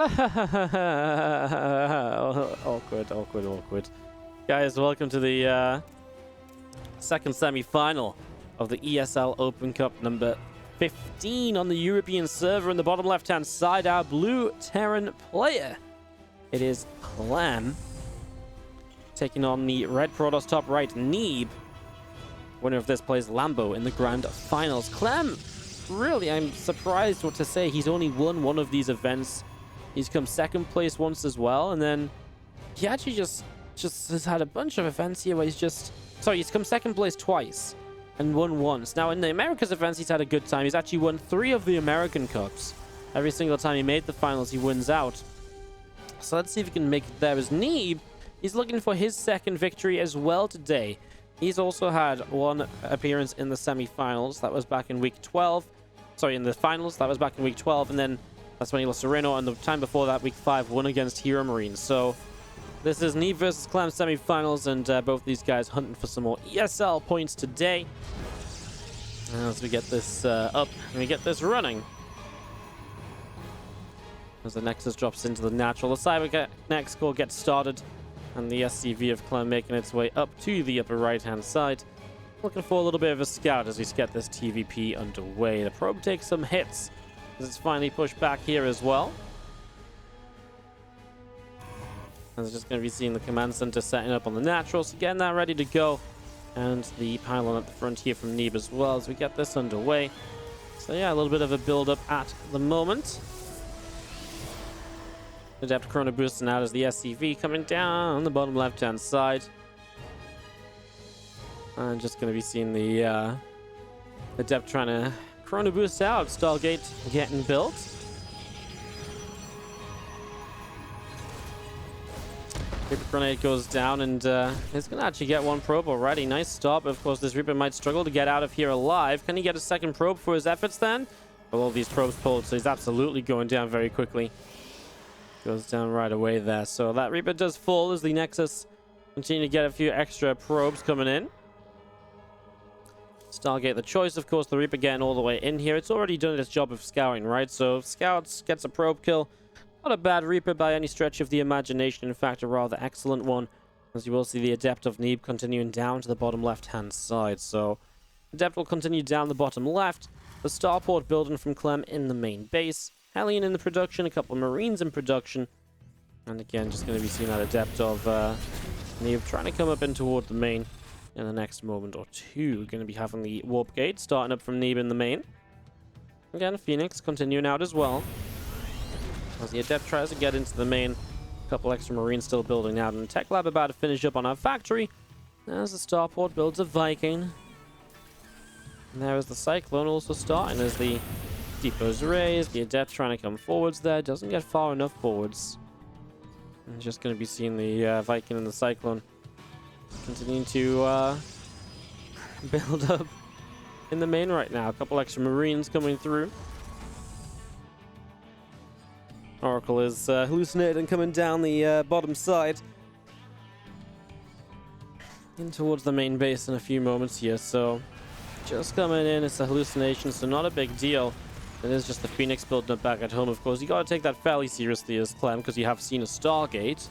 Awkward, awkward, awkward. Guys, welcome to the second semi-final of the ESL Open Cup number 15 on the European server. In the bottom left-hand side, our blue Terran player. It is Clem taking on the red Protoss top right, Neeb. Winner of this plays Lambo in the grand finals. Clem, really, I'm surprised what to say. He's only won one of these events. He's come second place once as well, and then he actually just has had a bunch of events here where he's come second place twice and won once. Now, in the Americas events, he's had a good time. He's actually won 3 of the American Cups. Every single time he made the finals, he wins out. So let's see if he can make it there. As Neeb, he's looking for his second victory as well today. He's also had one appearance in the semi-finals. That was back in week 12. Sorry, in the finals. That was back in week 12, and then that's when he lost to Reno, and the time before that, week 5, won against Hero Marines. So this is Neeb versus Clem semi-finals, and both these guys hunting for some more ESL points today. As we get this up and we get this running. As the Nexus drops into the natural, the Cybernex score gets started, and the SCV of Clem making its way up to the upper right-hand side. Looking for a little bit of a scout as we get this TVP underway. The probe takes some hits as it's finally pushed back here as well. And it's just going to be seeing the command center setting up on the natural, so getting that ready to go. And the pylon at the front here from Neeb as well as we get this underway. So yeah, a little bit of a build-up at the moment. Adept Chrono boosting out as the SCV coming down on the bottom left-hand side. And just going to be seeing the Adept trying to Chrono boost out. Stargate getting built. Reaper Grenade goes down, and it's going to actually get one probe already. Nice stop. Of course, this Reaper might struggle to get out of here alive. Can he get a second probe for his efforts then? Well, all these probes pulled, so he's absolutely going down very quickly. Goes down right away there. So that Reaper does fall as the Nexus continue to get a few extra probes coming in. Stargate the choice, of course, the Reaper getting all the way in here. It's already done its job of scouting, right? So Scouts gets a probe kill. Not a bad Reaper by any stretch of the imagination. In fact, a rather excellent one. As you will see the Adept of Neeb continuing down to the bottom left-hand side. So Adept will continue down the bottom left. The starport building from Clem in the main base. Hellion in the production, a couple of Marines in production. And again, just going to be seeing that Adept of Neeb trying to come up in toward the main in the next moment or two. We're going to be having the Warp Gate starting up from Neeb in the main. Again, Phoenix continuing out as well. As the Adept tries to get into the main. A couple extra Marines still building out. And Tech Lab about to finish up on our factory. As the starport builds a Viking. And there is the Cyclone also starting as the Depot's raised. The Adept trying to come forwards there. Doesn't get far enough forwards. I'm just going to be seeing the Viking and the Cyclone continuing to build up in the main right now. A couple extra Marines coming through. Oracle is hallucinating coming down the bottom side. In towards the main base in a few moments here. So just coming in. It's a hallucination, so not a big deal. It is just the Phoenix building up back at home, of course. You got to take that fairly seriously as Clem, because you have seen a Stargate.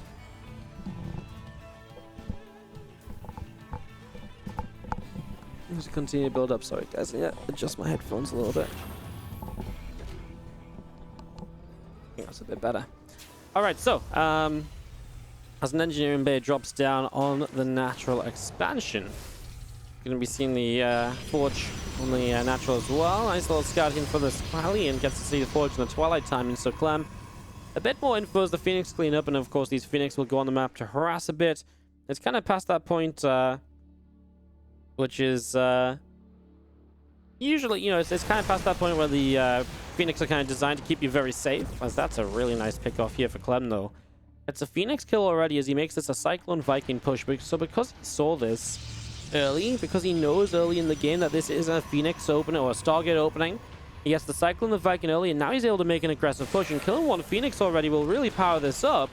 Just continue to build up. Sorry, guys. Yeah, adjust my headphones a little bit. I think that's a bit better. All right, so as an engineering bay drops down on the natural expansion, going to be seeing the forge on the natural as well. Nice little scouting for this Hellion. Gets to see the forge in the twilight timing. So Clem, a bit more info as the Phoenix clean up, and of course these Phoenix will go on the map to harass a bit. It's kind of past that point, which is usually, you know, it's kind of past that point where the Phoenix are kind of designed to keep you very safe. As that's a really nice pick off here for Clem, though. It's a Phoenix kill already as he makes this a Cyclone Viking push. So because he saw this early, because he knows early in the game that this is a Phoenix opening or a Stargate opening, he gets the Cyclone the Viking early, and now he's able to make an aggressive push, and killing one Phoenix already will really power this up.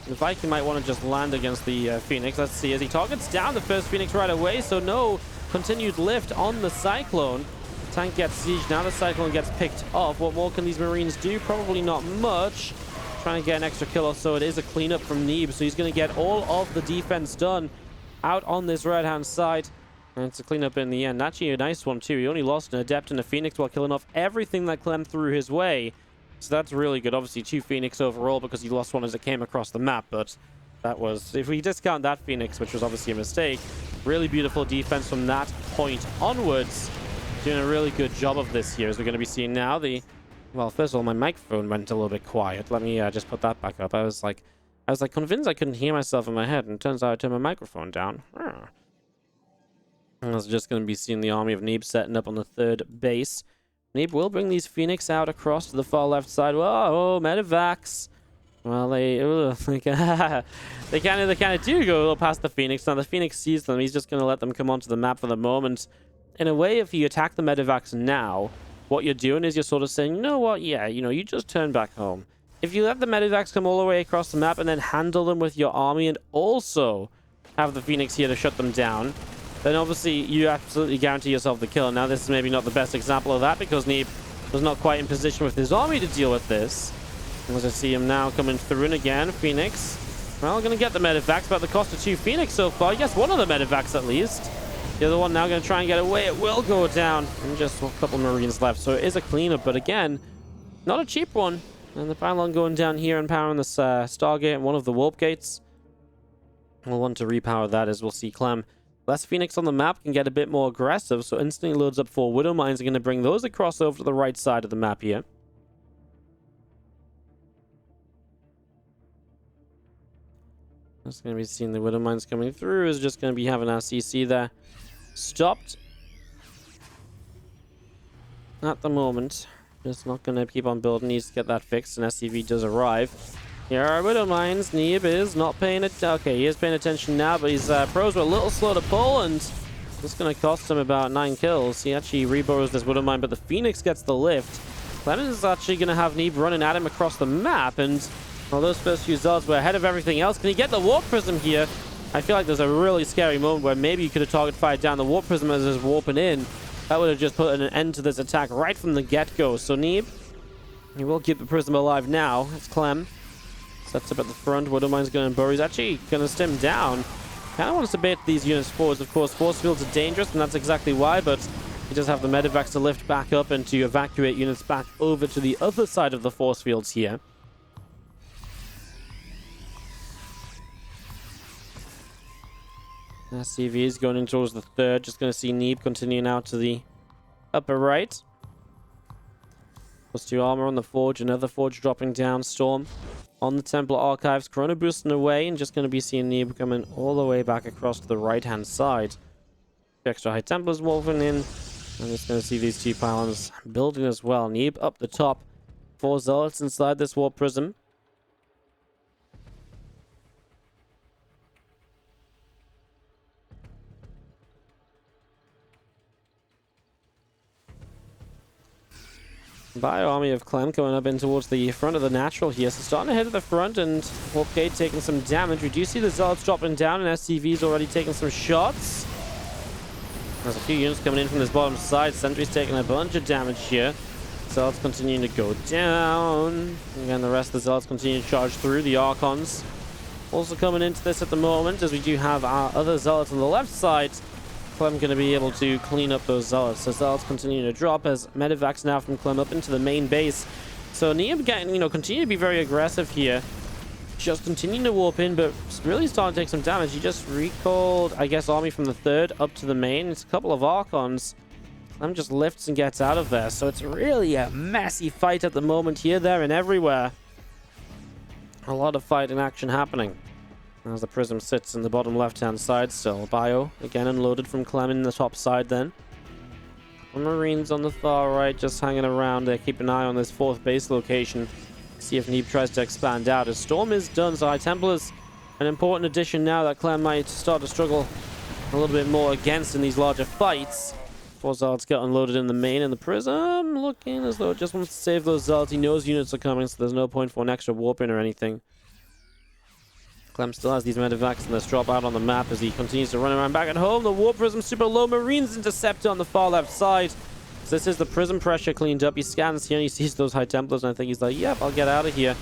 The Viking might want to just land against the Phoenix. Let's see as he targets down the first Phoenix right away, so no continued lift on the Cyclone. The tank gets sieged, now the Cyclone gets picked off. What more can these Marines do? Probably not much. trying to get an extra kill or so. It is a cleanup from Neeb, so he's going to get all of the defense done out on this right-hand side. And it's a cleanup in the end. Actually, a nice one, too. He only lost an Adept and a Phoenix while killing off everything that Clem threw his way. So that's really good. Obviously, 2 Phoenix overall because he lost one as it came across the map. But that was, if we discount that Phoenix, which was obviously a mistake, really beautiful defense from that point onwards. Doing a really good job of this here, as we're going to be seeing now. Well, first of all, my microphone went a little bit quiet. Let me just put that back up. I was like convinced I couldn't hear myself in my head, and it turns out I turned my microphone down. I was just going to be seeing the army of Neeb setting up on the 3rd base. Neeb will bring these Phoenix out across to the far left side. Whoa, Medivacs. Well, they kind of do go a little past the Phoenix. Now the Phoenix sees them. He's just going to let them come onto the map for the moment. In a way, if you attack the Medivacs now, what you're doing is you're sort of saying, you know what, yeah, you just turn back home. If you let the Medivacs come all the way across the map and then handle them with your army and also have the Phoenix here to shut them down, then obviously you absolutely guarantee yourself the kill. Now, this is maybe not the best example of that because Neeb was not quite in position with his army to deal with this. As I see him now coming through and again, Phoenix. Well, going to get the Medivacs, but at the cost of 2 Phoenix so far. Yes, one of the Medivacs at least. The other one now going to try and get away. It will go down. And just a couple Marines left. So it is a cleanup, but again, not a cheap one. And the pylon going down here and powering this Stargate and one of the warp gates. We'll want to repower that, as we'll see Clem. Less Phoenix on the map can get a bit more aggressive, so instantly loads up 4 Widow Mines. Are going to bring those across over to the right side of the map here. Just going to be seeing the Widow Mines coming through. Is just going to be having our CC there stopped at the moment. Just not going to keep on building. Needs to get that fixed, and SCV does arrive. Here are Widow Mines. Neeb is not paying it. Okay, he is paying attention now, but his pros were a little slow to pull, and it's going to cost him about 9 kills. He actually reborrows this Widow Mine, but the Phoenix gets the lift. Clement is actually going to have Neeb running at him across the map, and well, those first few Zealots were ahead of everything else. Can he get the Warp Prism here? I feel like there's a really scary moment where maybe you could have target fired down the Warp Prism as it's warping in. That would have just put an end to this attack right from the get-go. So Neeb, he will keep the Prism alive now. It's Clem. Sets up at the front. Widow Mine's going to burrow. He's actually going to stem down. Kind of wants to bait these units forwards. Of course, force fields are dangerous, and that's exactly why, but he does have the Medivacs to lift back up and to evacuate units back over to the other side of the force fields here. SCV is going in towards the 3rd. Just going to see Neeb continuing out to the upper right. Plus 2 armor on the Forge. Another Forge dropping down. Storm on the Templar Archives. Chrono boosting away. And just going to be seeing Neeb coming all the way back across to the right-hand side. Extra High Templars wolfing in. I'm just going to see these 2 pylons building as well. Neeb up the top. 4 Zealots inside this Warp Prism. Bio army of Clem coming up in towards the front of the natural here. So starting to head to the front, and Warpgate taking some damage. We do see the Zealots dropping down, and SCV's already taking some shots. There's a few units coming in from this bottom side. Sentry's taking a bunch of damage here. Zealots continuing to go down. Again, the rest of the Zealots continue to charge through. The Archons also coming into this at the moment, as we do have our other Zealots on the left side. Clem going to be able to clean up those Zealots. So Zealots continue to drop as Medivacs now from Clem up into the main base. So Neeb getting, continue to be very aggressive here. Just continuing to warp in, but really starting to take some damage. He just recalled, I guess, army from the 3rd up to the main. It's a couple of Archons. Clem just lifts and gets out of there. So it's really a messy fight at the moment here, there, and everywhere. A lot of fighting action happening. As the Prism sits in the bottom left-hand side still. Bio, again unloaded from Clem in the top side then. Marines on the far right just hanging around there. Keep an eye on this 4th base location. See if Neeb tries to expand out. As Storm is done, so High Templars an important addition now that Clem might start to struggle a little bit more against in these larger fights. 4 Zealots get unloaded in the main, and the Prism looking as though it just wants to save those Zealots. He knows units are coming, so there's no point for an extra warp in or anything. Clem still has these Medivacs, and let's drop out on the map as he continues to run around back at home. The Warp Prism super low. Marines intercepted on the far left side. So this is the Prism pressure cleaned up. He scans here and he sees those High Templars, and I think he's like, yep, I'll get out of here.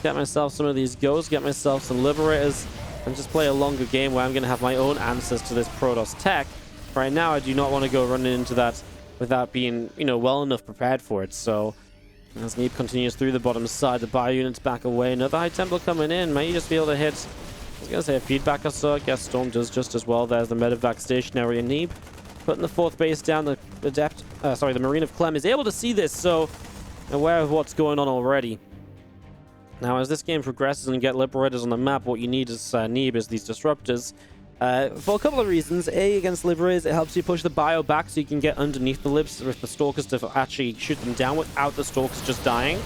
get myself some of these ghosts, get myself some liberators, and just play a longer game where I'm going to have my own answers to this Protoss tech. Right now, I do not want to go running into that without being, you know, well enough prepared for it. So as Neeb continues through the bottom side, the bio units back away. Another High Templar coming in. Might you just be able to hit, I was going to say a feedback or so. I guess Storm does just as well. There's the medevac stationary, and Neeb putting the 4th base down. The Marine of Clem is able to see this, so aware of what's going on already. Now, as this game progresses and you get liberators on the map, what you need as Neeb is these disruptors. For a couple of reasons. A, against liberators, it helps you push the bio back so you can get underneath the libs with the stalkers to actually shoot them down without the stalkers just dying.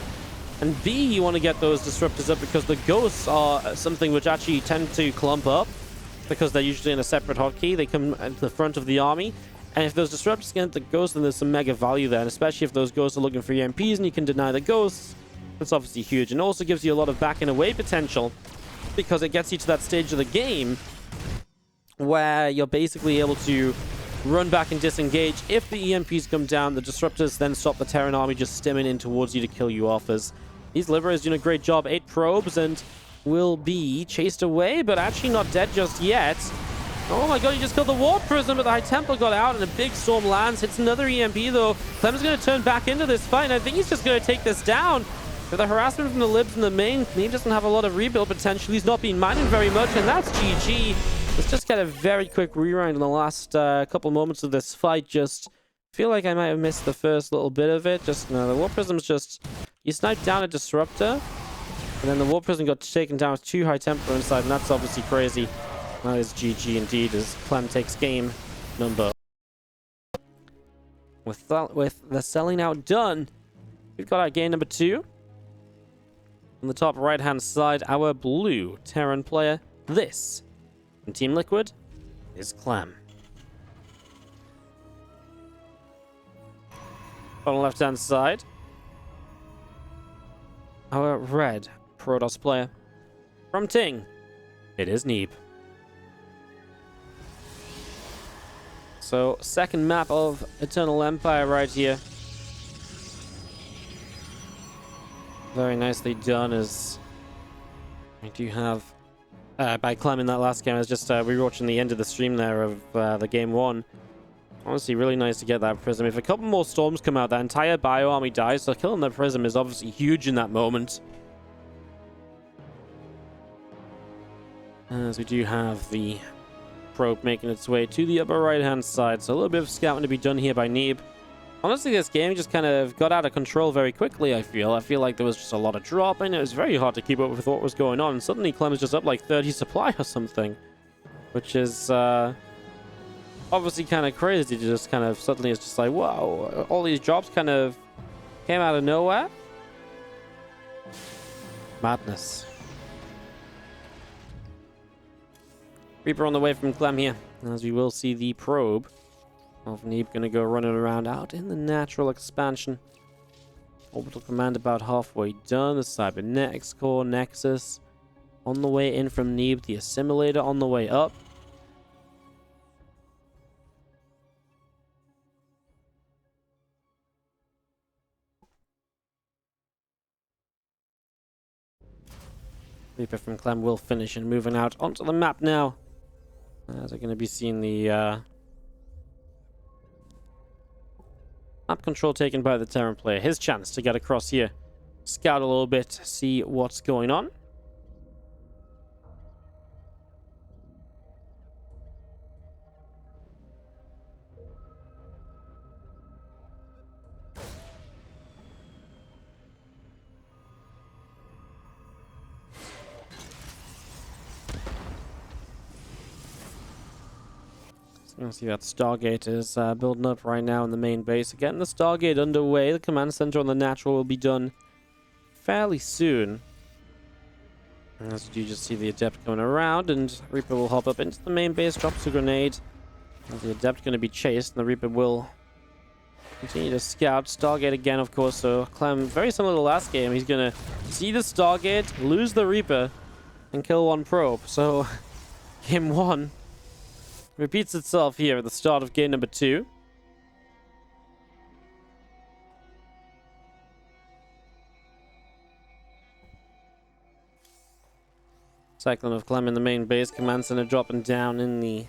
And B, you want to get those disruptors up because the ghosts are something which actually tend to clump up because they're usually in a separate hotkey. They come at the front of the army. And if those disruptors get the ghosts, then there's some mega value there. And especially if those ghosts are looking for EMPs and you can deny the ghosts, that's obviously huge. And also gives you a lot of back and away potential because it gets you to that stage of the game where you're basically able to run back and disengage. If the EMPs come down, the disruptors then stop the Terran army just stimming in towards you to kill you off. As these liberators doing a great job. 8 probes and will be chased away, but actually not dead just yet. Oh my god, he just killed the Ward Prism, but the High Templar got out and a big storm lands. Hits another EMP though. Clem's going to turn back into this fight, and I think he's just going to take this down. With the harassment from the libs in the main, Neeb doesn't have a lot of rebuild potential. He's not being mining very much, and that's GG. Let's just get a very quick rewind in the last couple moments of this fight. Just feel like I might have missed the first little bit of it. Just no, the War Prism's just, you sniped down a Disruptor, and then the War Prism got taken down with 2 High Templar inside, and that's obviously crazy. That is GG indeed, as Clem takes game number. With the selling out done, we've got our game number 2. On the top right-hand side, our blue Terran player, this. And Team Liquid is Clem. On the left-hand side, our red Protoss player. From Ting, it is Neeb. So, second map of Eternal Empire right here. Very nicely done, as I do have by Clem in that last game. I was just rewatching the end of the stream there of the game 1. Honestly, really nice to get that Prism. If a couple more storms come out, that entire bio army dies, so killing the Prism is obviously huge in that moment. As we do have the probe making its way to the upper right-hand side, so a little bit of scouting to be done here by Neeb. Honestly, this game just kind of got out of control very quickly, I feel. I feel like there was just a lot of dropping. It was very hard to keep up with what was going on. And suddenly, Clem is just up like 30 supply or something. Which is obviously kind of crazy to just kind of suddenly it's just like, wow, all these drops kind of came out of nowhere. Madness. Reaper on the way from Clem here. As we will see the probe of Neeb going to go running around out in the natural expansion. Orbital command about halfway done. The cybernetics core nexus on the way in from Neeb. The assimilator on the way up. Reaper from Clem will finish and moving out onto the map now. As we're going to be seeing the map control taken by the Terran player. His chance to get across here. Scout a little bit, see what's going on. You can see that Stargate is building up right now in the main base. Getting the Stargate underway. The command center on the natural will be done fairly soon. As you just see the Adept coming around, and Reaper will hop up into the main base, drops a grenade. And the Adept going to be chased, and the Reaper will continue to scout. Stargate again, of course, so Clem, very similar to the last game, he's going to see the Stargate, lose the Reaper, and kill one probe. So, game 1 repeats itself here at the start of game number 2. Cyclone of Clem in the main base. Command Center dropping down in the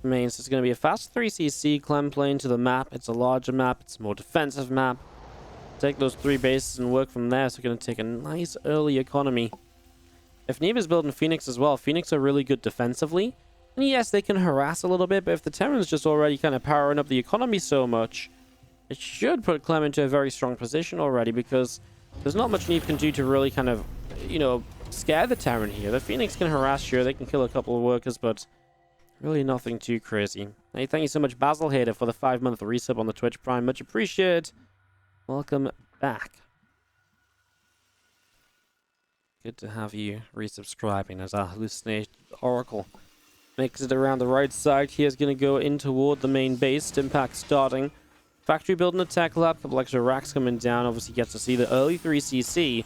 main. So it's going to be a fast 3cc. Clem playing to the map. It's a larger map. It's a more defensive map. Take those 3 bases and work from there. So we're going to take a nice early economy. If Neeb is building Phoenix as well, Phoenix are really good defensively. And yes, they can harass a little bit, but if the Terran's just already kind of powering up the economy so much, it should put Clem into a very strong position already, because there's not much Neeb can do to really kind of, you know, scare the Terran here. The Phoenix can harass, sure, they can kill a couple of workers, but really nothing too crazy. Hey, thank you so much, Basil Hader, for the 5-month resub on the Twitch Prime. Much appreciated. Welcome back. Good to have you resubscribing as our hallucinated Oracle makes it around the right side. Here's going to go in toward the main base. Stimpack starting. Factory building a tech lab. Couple extra racks coming down. Obviously gets to see the early 3cc.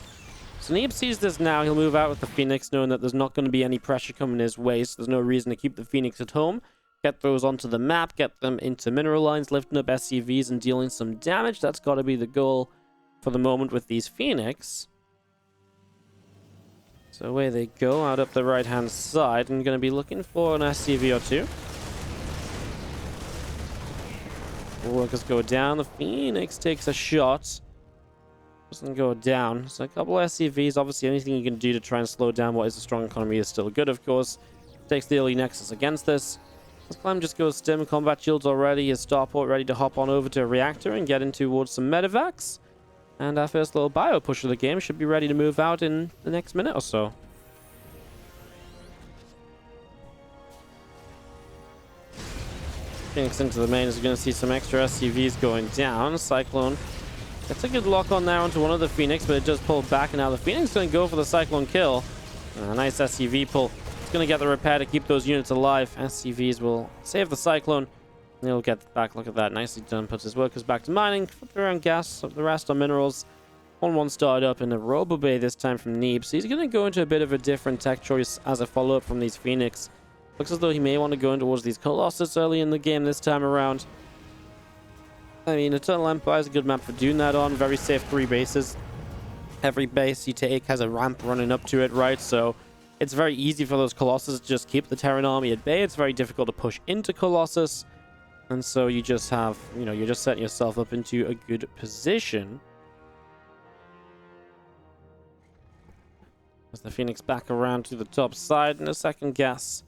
So Neeb sees this now. He'll move out with the Phoenix, knowing that there's not going to be any pressure coming his way. So there's no reason to keep the Phoenix at home. Get those onto the map. Get them into mineral lines. Lifting up SCVs and dealing some damage. That's got to be the goal for the moment with these Phoenix. So away they go out up the right-hand side. I'm going to be looking for an SCV or 2. Workers go down. The Phoenix takes a shot. Doesn't go down. So a couple of SCVs. Obviously, anything you can do to try and slow down what is a strong economy is still good, of course. Takes the early Nexus against this. This Clem just goes stim. Combat shields already. His starport ready to hop on over to a reactor and get in towards some medevacs. And our first little bio push of the game should be ready to move out in the next minute or so. Phoenix into the main, as you're going to see some extra SCVs going down. Cyclone gets a good lock on there onto one of the Phoenix, but it does pull back, and now the Phoenix is going to go for the Cyclone kill. A nice SCV pull. It's going to get the repair to keep those units alive. SCVs will save the Cyclone. And he'll get back. Look at that. Nicely done. Puts his workers back to mining. Flip around gas. The rest on minerals. 1-1 started up in a Robo Bay this time from Neeb. So he's going to go into a bit of a different tech choice as a follow-up from these Phoenix. Looks as though he may want to go in towards these Colossus early in the game this time around. I mean, Eternal Empire is a good map for doing that on. Very safe 3 bases. Every base you take has a ramp running up to it, right? So it's very easy for those Colossus to just keep the Terran army at bay. It's very difficult to push into Colossus. And so you just have, you know, you're just setting yourself up into a good position. As the Phoenix back around to the top side, and a second gas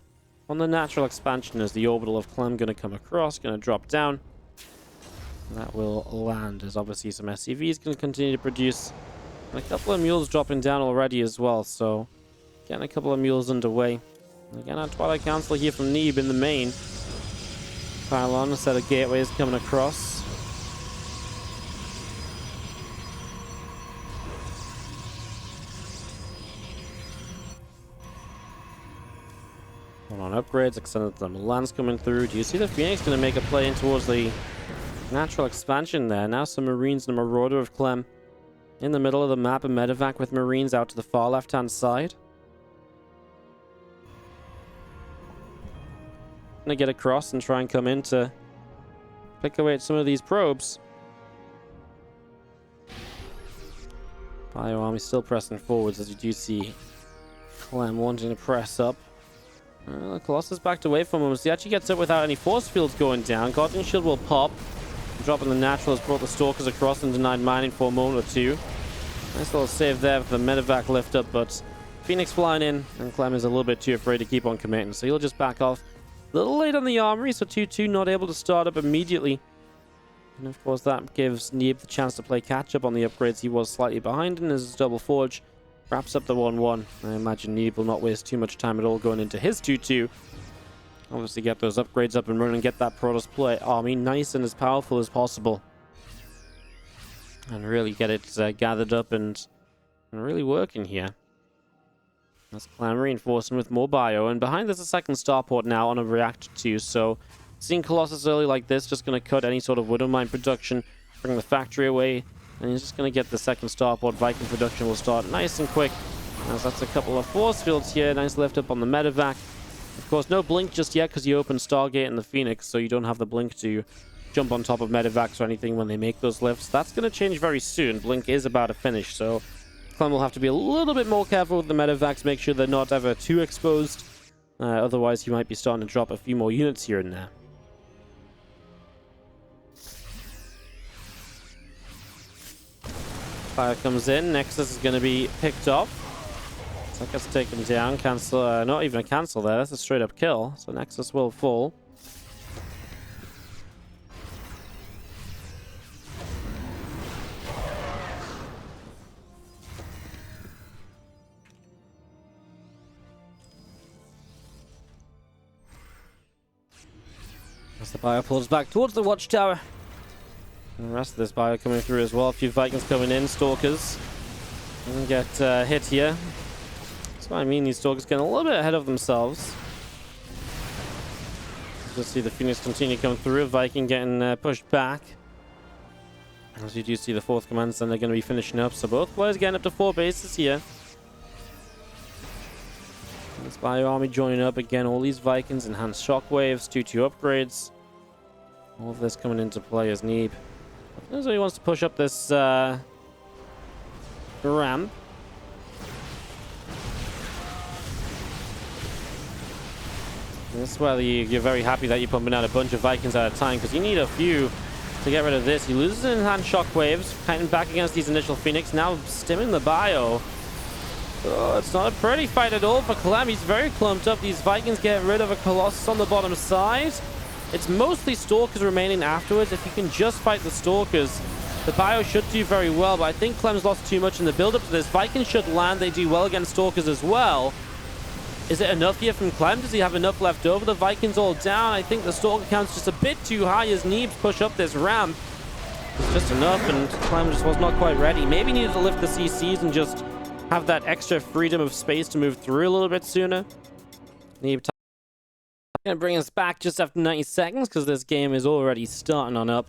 on the natural expansion as the orbital of Clem going to come across, going to drop down. And that will land as obviously some SCVs going to continue to produce. And a couple of mules dropping down already as well, so getting a couple of mules underway. And again, our Twilight Council here from Neeb in the main. Pylon, a set of gateways coming across. On upgrades, extended them lands coming through. Do you see the Phoenix going to make a play in towards the natural expansion there? Now some Marines and a Marauder of Clem in the middle of the map, a medevac with Marines out to the far left-hand side. Going to get across and try and come in to pick away at some of these probes. Bio Army still pressing forwards, as you do see Clem wanting to press up. Colossus backed away from him. So he actually gets up without any force fields going down. Guardian Shield will pop. Dropping the natural has brought the Stalkers across and denied mining for a moment or two. Nice little save there for the medevac lift up, but Phoenix flying in, and Clem is a little bit too afraid to keep on committing, so he'll just back off. A little late on the armory, so 2-2 not able to start up immediately. And of course that gives Neeb the chance to play catch up on the upgrades he was slightly behind in his double forge. Wraps up the 1-1. I imagine Neeb will not waste too much time at all going into his 2-2. Obviously get those upgrades up and running and get that Protoss play army nice and as powerful as possible. And really get it gathered up and really working here. That's Clan reinforcing with more bio. And behind there's a second starport now on a reactor 2. So seeing Colossus early like this, just going to cut any sort of Widow Mine production, bring the factory away. And he's just going to get the second starport. Viking production will start nice and quick. As that's a couple of force fields here. Nice lift up on the medevac. Of course, no blink just yet because you open Stargate and the Phoenix. So you don't have the blink to jump on top of medevacs or anything when they make those lifts. That's going to change very soon. Blink is about to finish. So Clem will have to be a little bit more careful with the medevacs, make sure they're not ever too exposed. Otherwise, he might be starting to drop a few more units here and there. Fire comes in. Nexus is going to be picked off. So that gets taken down. Cancel. Not even a cancel there. That's a straight up kill. So Nexus will fall. As the bio pulls back towards the watchtower. And the rest of this bio coming through as well. A few Vikings coming in. Stalkers. And get hit here. That's what I mean. These Stalkers getting a little bit ahead of themselves. Just see the Phoenix continue coming through. Viking getting pushed back. As you do see the 4th command center going to be finishing up. So both players getting up to 4 bases here. This bio army joining up again. All these Vikings, enhanced shockwaves, 2-2 upgrades. All of this coming into play as Neeb. So he wants to push up this ramp. And this is where you're very happy that you're pumping out a bunch of Vikings at a time, because you need a few to get rid of this. He loses enhanced shockwaves, fighting back against these initial Phoenix, now stimming the bio. Oh, it's not a pretty fight at all for Clem. He's very clumped up. These Vikings get rid of a Colossus on the bottom side. It's mostly Stalkers remaining afterwards. If you can just fight the Stalkers, the bio should do very well, but I think Clem's lost too much in the build-up to this. Vikings should land. They do well against Stalkers as well. Is it enough here from Clem? Does he have enough left over? The Vikings all down. I think the Stalker count's just a bit too high as Neebs push up this ramp. It's just enough, and Clem just was not quite ready. Maybe needed to lift the CCs and just have that extra freedom of space to move through a little bit sooner. Neeb going to bring us back just after 90 seconds because this game is already starting on up.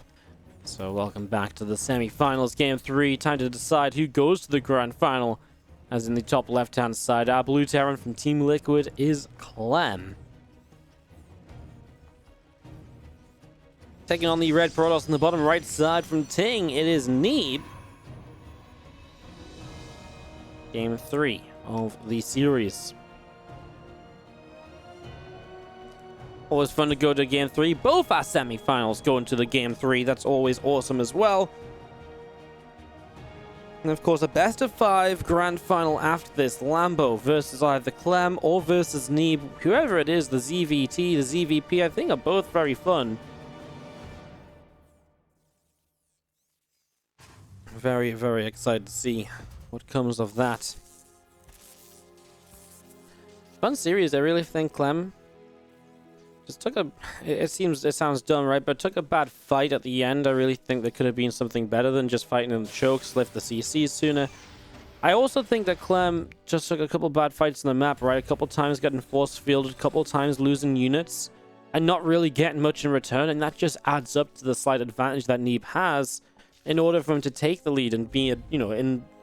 So welcome back to the semi-finals, game 3. Time to decide who goes to the grand final. As in the top left-hand side, our blue Terran from Team Liquid is Clem. Taking on the red Protoss on the bottom right side from Ting, it is Neeb. Game 3 of the series. Always fun to go to game 3. Both our semi-finals go into the game 3. That's always awesome as well. And of course, a best of 5 grand final after this. Lambo versus either Clem or versus Neeb. Whoever it is, the ZVT, the ZVP, I think are both very fun. Very, very excited to see what comes of that. Fun series. I really think Clem just took a... It sounds dumb, right? But took a bad fight at the end. I really think there could have been something better than just fighting in the chokes, lift the CCs sooner. I also think that Clem just took a couple bad fights on the map, right? A couple times getting force fielded, a couple times losing units, and not really getting much in return. And that just adds up to the slight advantage that Neeb has in order for him to take the lead and be,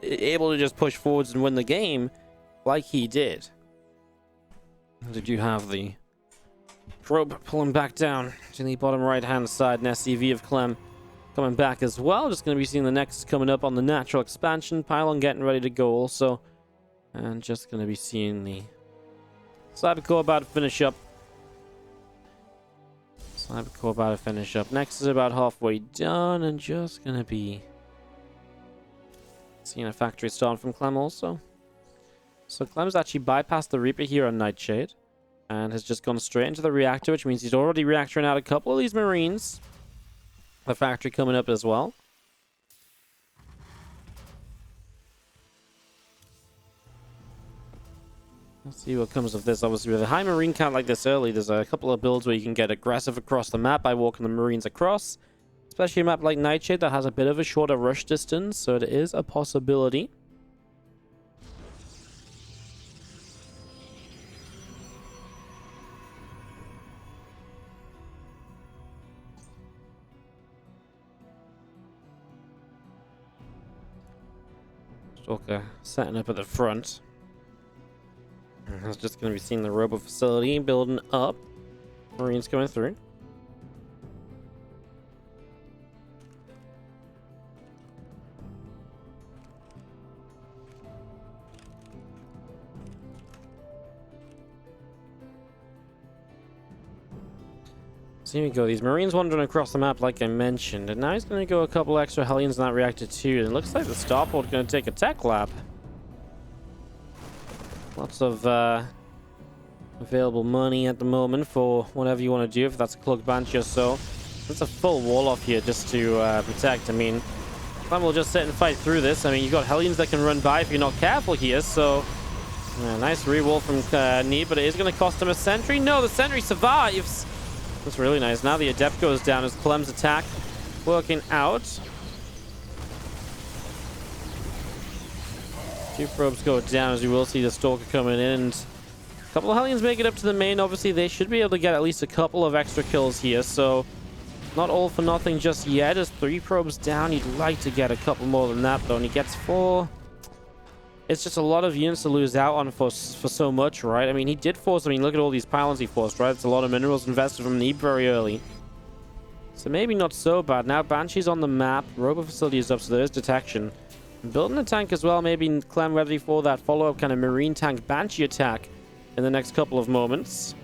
able to just push forwards and win the game like he did. Did you have the probe pulling back down to the bottom right-hand side, and SCV of Clem coming back as well. Just going to be seeing the Nexus coming up on the natural expansion. Pylon getting ready to go also. And just going to be seeing the Cybercore about to finish up. Cybercore about to finish up. Nexus is about halfway done, and just going to be seeing a factory start from Clem also. So Clem's actually bypassed the Reaper here on Nightshade and has just gone straight into the reactor, which means he's already reactoring out a couple of these Marines. The factory coming up as well. Let's see what comes of this. Obviously, with a high Marine count like this early, there's a couple of builds where you can get aggressive across the map by walking the Marines across. Especially a map like Nightshade that has a bit of a shorter rush distance, so it is a possibility. Stalker setting up at the front. I was just going to be seeing the robo facility building up. Marines coming through. So here we go. These Marines wandering across the map like I mentioned. And now he's going to go a couple extra Hellions in that reactor too. And it looks like the starport's going to take a tech lab. Lots of available money at the moment for whatever you want to do. If that's a Cloak Banshee or so. That's a full wall off here just to protect. I mean, Clem will just sit and fight through this. I mean, you've got Hellions that can run by if you're not careful here. So, nice rewall from Neeb, but it is going to cost him a sentry. No, the sentry survives. That's really nice. Now the Adept goes down as Clem's attack working out. 2 probes go down, as you will see the Stalker coming in. And a couple of Hellions make it up to the main. Obviously, they should be able to get at least a couple of extra kills here. So, not all for nothing just yet. As 3 probes down, you'd like to get a couple more than that, though. And he gets 4. It's just a lot of units to lose out on for so much, right? I mean, he did force... I mean, look at all these pylons he forced, right? It's a lot of minerals invested from Neeb very early. So maybe not so bad. Now Banshee's on the map. Robo facility is up, so there is detection. Building a tank as well. Maybe Clem ready for that follow-up kind of Marine tank Banshee attack in the next couple of moments.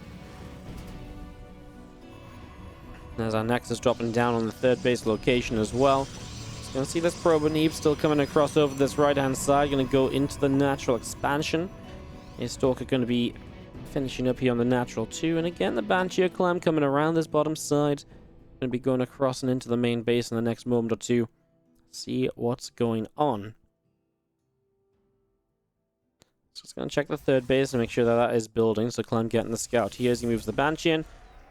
As our Nexus dropping down on the 3rd base location as well. Gonna see this probe Neeb still coming across over this right-hand side. Gonna go into the natural expansion. A Stalker gonna be finishing up here on the natural too. And again, the Banshee Clam coming around this bottom side. Gonna be going across and into the main base in the next moment or two. See what's going on. Just gonna check the 3rd base and make sure that that is building. So Clem getting the scout here as he moves the Banshee in.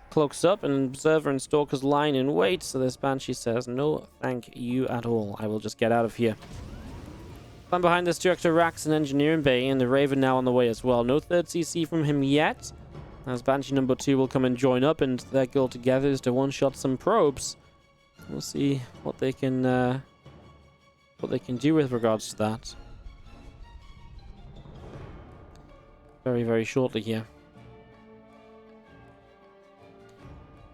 Cloaks up, and Observer and Stalkers line in wait. So this Banshee says, no, thank you at all. I will just get out of here. Climb behind this Director Rax and Engineering Bay, and the Raven now on the way as well. No 3rd CC from him yet. As Banshee number 2 will come and join up, and their goal together is to one-shot some probes. We'll see what they can do with regards to that. Very, very shortly here.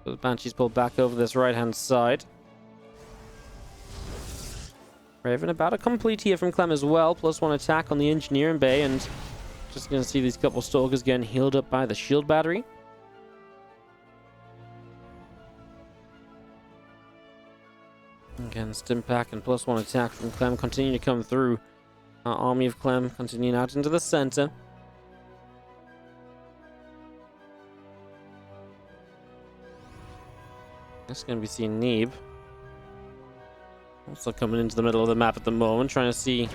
The Banshee's pulled back over this right-hand side. Raven about to complete here from Clem as well. +1 attack on the Engineering Bay. And just going to see these couple Stalkers getting healed up by the shield battery. Again, Stimpack and +1 attack from Clem continue to come through. Our army of Clem continuing out into the center. It's going to be seeing Neeb. Also coming into the middle of the map at the moment, trying to see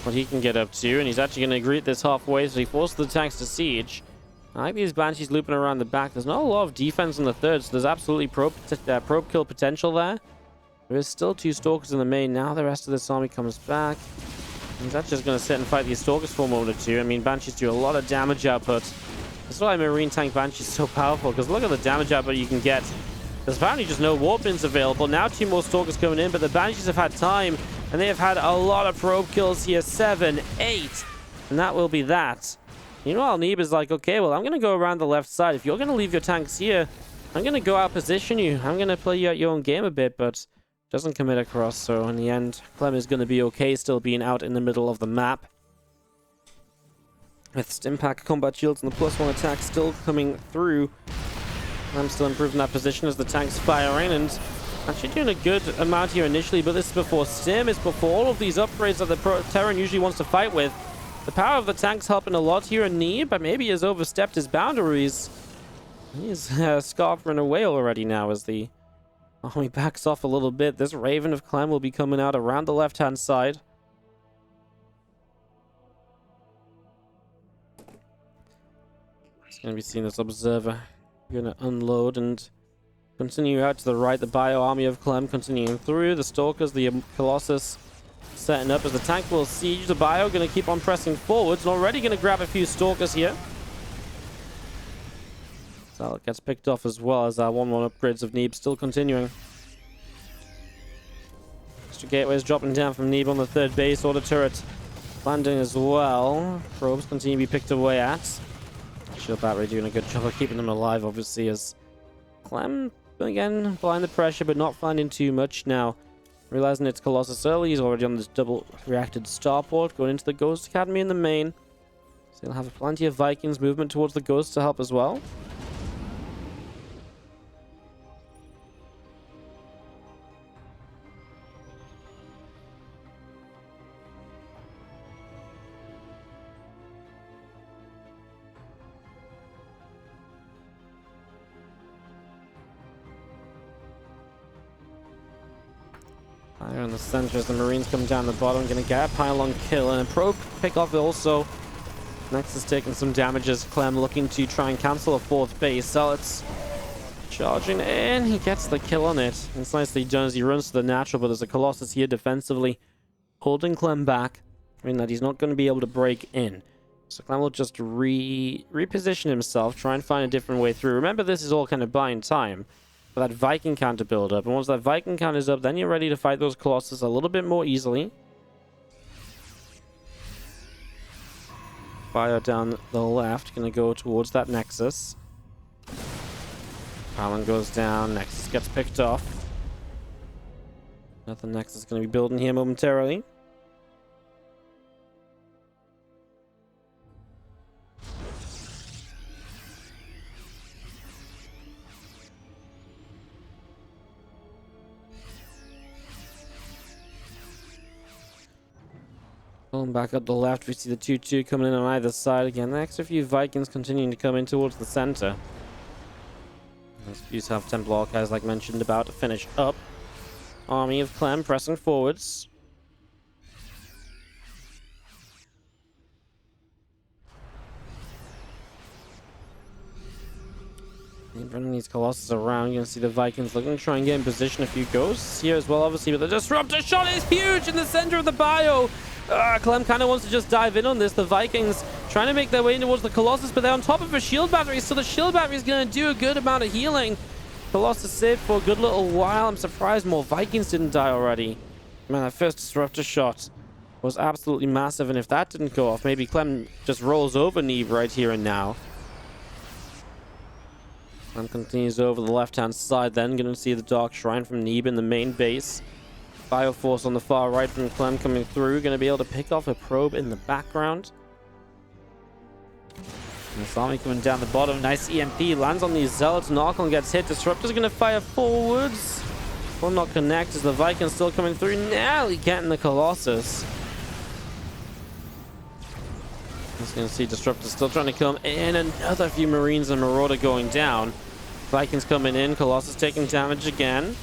what he can get up to. And he's actually going to greet this halfway, so he forces the tanks to siege. I like these Banshees looping around the back. There's not a lot of defense in the 3rd, so there's absolutely probe kill potential there. There is still 2 Stalkers in the main. Now the rest of this army comes back. He's actually just going to sit and fight these Stalkers for a moment or two. I mean, Banshees do a lot of damage output. That's why Marine Tank Banshee is so powerful, because look at the damage output you can get. There's apparently just no warp bins available. Now 2 more Stalkers coming in, but the Banshees have had time, and they have had a lot of probe kills here. 7, 8, and that will be that. Meanwhile, Neeb is like, okay, well, I'm going to go around the left side. If you're going to leave your tanks here, I'm going to go out position you. I'm going to play you at your own game a bit, but doesn't commit across. So in the end, Clem is going to be okay, still being out in the middle of the map. With Stimpack combat shields and the +1 attack still coming through. I'm still improving that position as the tank's firing, and actually doing a good amount here initially, but this is before Stim, it's before all of these upgrades that the Terran usually wants to fight with. The power of the tank's helping a lot here in Neeb, but maybe he has overstepped his boundaries. He's scarfing away already now as the army backs off a little bit. This Raven of Clem will be coming out around the left-hand side. It's going to be seeing this Observer. We're going to unload and continue out to the right. The Bio Army of Clem continuing through. The Stalkers, the Colossus setting up as the tank will siege. The Bio going to keep on pressing forwards and already going to grab a few Stalkers here. So it gets picked off as well as our 1-1 upgrades of Neeb still continuing. Extra gateways dropping down from Neeb on the 3rd base. Order turret landing as well. Probes continue to be picked away at. Shield battery doing a good job of keeping them alive, obviously, as Clem, again, applying the pressure, but not finding too much now. Realizing it's Colossus early, he's already on this double reacted starport, going into the Ghost Academy in the main. So he'll have plenty of Vikings movement towards the Ghost to help as well. There in the center as the Marines come down the bottom. Gonna get a pylon kill and a probe pick off also. Nexus taking some damages. Clem looking to try and cancel a fourth base. Zealots charging in. He gets the kill on it. It's nicely done as he runs to the natural, but there's a Colossus here defensively holding Clem back, meaning that he's not going to be able to break in. So Clem will just reposition himself, try and find a different way through. Remember, this is all kind of buying time for that Viking count to build up. And once that Viking count is up, then you're ready to fight those Colossus a little bit more easily. Fire down the left, going to go towards that Nexus. Pylon goes down, Nexus gets picked off. Another Nexus going to be building here momentarily. Going back up the left, we see the 2-2 coming in on either side again. The extra few Vikings continuing to come in towards the center. Those few have Templar Archives, like mentioned, about to finish up. Army of Clem pressing forwards. Running these Colossus around, you're going to see the Vikings looking to try and get in position. A few ghosts here as well, obviously, but the Disruptor shot is huge in the center of the bio. Clem kind of wants to just dive in on this. The Vikings trying to make their way in towards the Colossus, but they're on top of a shield battery, so the shield battery is going to do a good amount of healing. Colossus saved for a good little while. I'm surprised more Vikings didn't die already. Man, that first Disruptor shot was absolutely massive, and if that didn't go off, maybe Clem just rolls over Neeb right here and now. Clem continues over the left-hand side then. Going to see the Dark Shrine from Neeb in the main base. Bioforce on the far right from Clem coming through. Going to be able to pick off a probe in the background. And this army coming down the bottom. Nice EMP. Lands on these Zealots. Narcon gets hit. Disruptor's going to fire forwards. Will not connect as the Vikings still coming through. Nearly getting the Colossus. Just going to see Disruptor still trying to come in. Another few Marines and Marauder going down. Vikings coming in. Colossus taking damage again.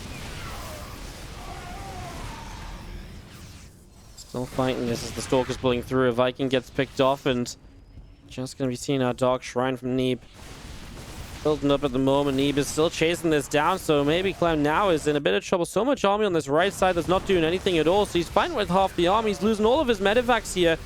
Still fighting this as the Stalker's pulling through. A Viking gets picked off, and just going to be seeing our Dark Shrine from Neeb building up at the moment. Neeb is still chasing this down, so maybe Clem now is in a bit of trouble. So much army on this right side that's not doing anything at all, so he's fighting with half the army. He's losing all of his medevacs here.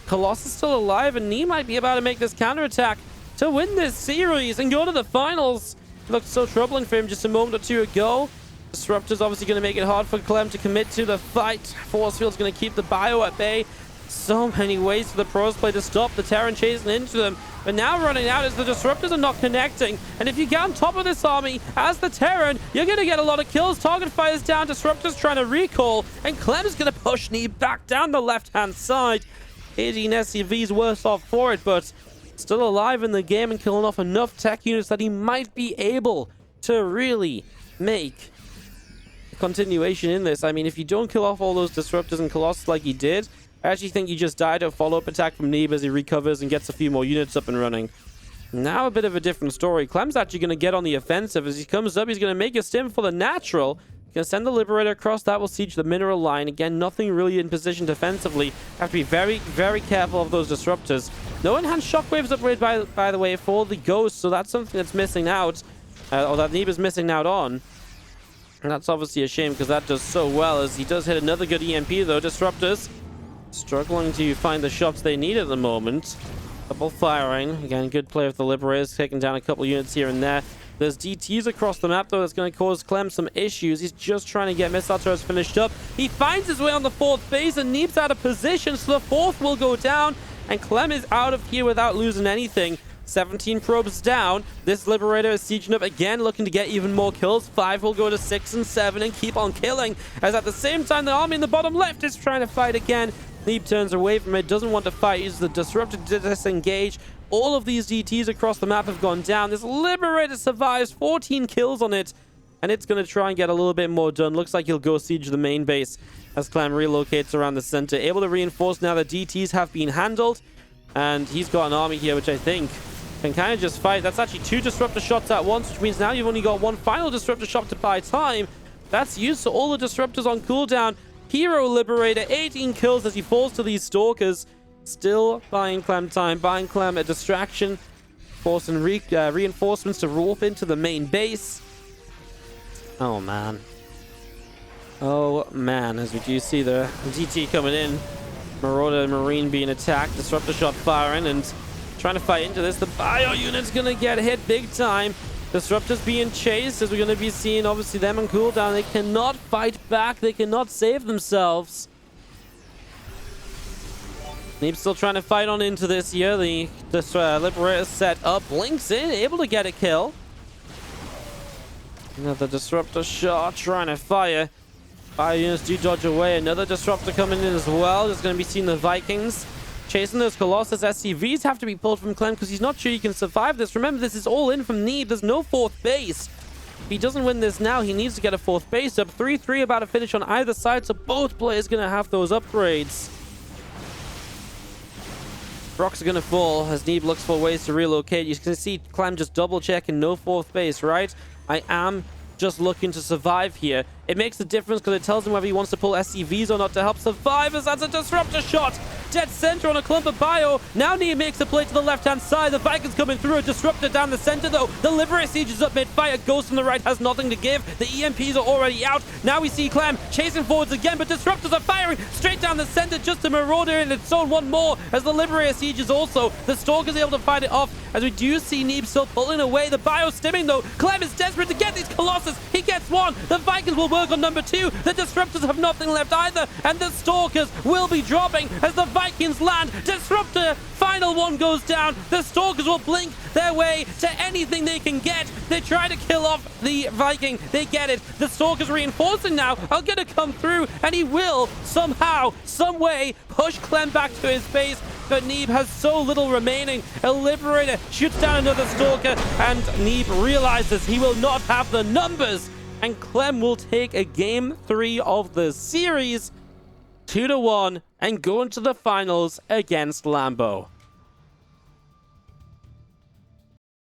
Colossus still alive, and Neeb might be about to make this counterattack to win this series and go to the finals. It looked so troubling for him just a moment or two ago. Disruptor's obviously going to make it hard for Clem to commit to the fight. Force Field's going to keep the bio at bay. So many ways for the pros play to stop the Terran chasing into them. But now running out as the Disruptors are not connecting. And if you get on top of this army as the Terran, you're going to get a lot of kills. Target fires down. Disruptors trying to recall. And Clem's going to push Neeb back down the left-hand side. 18 SCVs worse off for it, but still alive in the game and killing off enough tech units that he might be able to really make a continuation in this. I mean, if you don't kill off all those Disruptors and Colossus like he did, I actually think you just died to a follow-up attack from Neeb as he recovers and gets a few more units up and running. Now a bit of a different story. Clem's actually going to get on the offensive. As he comes up, he's going to make a stim for the natural. Going to send the Liberator across. That will siege the mineral line. Again, nothing really in position defensively. Have to be very, very careful of those Disruptors. No enhanced shockwaves upgrade, by the way, for the Ghost. So that's something that's missing out. Or that Neeb is missing out on. And that's obviously a shame because that does so well. As he does hit another good EMP, though. Disruptors struggling to find the shots they need at the moment. Double firing. Again, good play with the Liberators. Taking down a couple units here and there. There's DTs across the map, though, that's going to cause Clem some issues. He's just trying to get missile turrets finished up. He finds his way on the fourth base, and Neeb's out of position, so the fourth will go down, and Clem is out of here without losing anything. 17 probes down. This Liberator is sieging up again, looking to get even more kills. 5 will go to 6 and 7 and keep on killing, as at the same time, the army in the bottom left is trying to fight again. Neeb turns away from it, doesn't want to fight, uses the Disruptor to disengage. All of these DTs across the map have gone down. This Liberator survives, 14 kills on it, and it's going to try and get a little bit more done. Looks like he'll go siege the main base as Clem relocates around the center. Able to reinforce now that DTs have been handled, and he's got an army here which I think can kind of just fight. That's actually 2 Disruptor shots at once, which means now you've only got 1 final Disruptor shot to buy time. That's used, so all the Disruptors on cooldown. Hero Liberator, 18 kills as he falls to these Stalkers. Still buying Clem time, buying Clem a distraction, forcing reinforcements to warp into the main base. Oh, man. Oh, man. As we do see the DT coming in. Marauder and Marine being attacked. Disruptor shot firing and trying to fight into this. The bio unit's going to get hit big time. Disruptor's being chased as we're going to be seeing, obviously, them on cooldown. They cannot fight back. They cannot save themselves. Neeb's still trying to fight on into this here. The Liberator set up. Blinks in, able to get a kill. Another Disruptor shot, trying to fire. Bio units do dodge away. Another Disruptor coming in as well. Just going to be seeing the Vikings chasing those Colossus. SCVs have to be pulled from Clem because he's not sure he can survive this. Remember, this is all in from Neeb. There's no fourth base. If he doesn't win this now, he needs to get a fourth base up. 3-3 about to finish on either side, so both players going to have those upgrades. Rocks are going to fall as Neeb looks for ways to relocate. You can see Clem just double checking, no fourth base, right? I am just looking to survive here. It makes a difference because it tells him whether he wants to pull SCVs or not to help survive, as that's a Disruptor shot. Dead center on a clump of bio. Now Neeb makes a play to the left-hand side. The Vikings coming through. A Disruptor down the center, though. The Liberator Siege is up mid-fire. Ghost from the right has nothing to give. The EMPs are already out. Now we see Clem chasing forwards again, but Disruptors are firing straight down the center just to Marauder in its zone one more, as the Liberator Siege is also. The Stalker's able to fight it off, as we do see Neeb still pulling away. The bio stimming, though. Clem is desperate to get these Colossus. He gets one. The Vikings will work on number two. The Disruptors have nothing left either, and the Stalkers will be dropping as the Vikings land. Disruptor, final one goes down. The Stalkers will blink their way to anything they can get. They try to kill off the Viking. They get it. The Stalkers reinforcing now are going to come through, and he will somehow, some way, push Clem back to his base. But Neeb has so little remaining. A Liberator shoots down another Stalker, and Neeb realizes he will not have the numbers. And Clem will take a game 3 of the series, 2-1, and go into the finals against Lambo.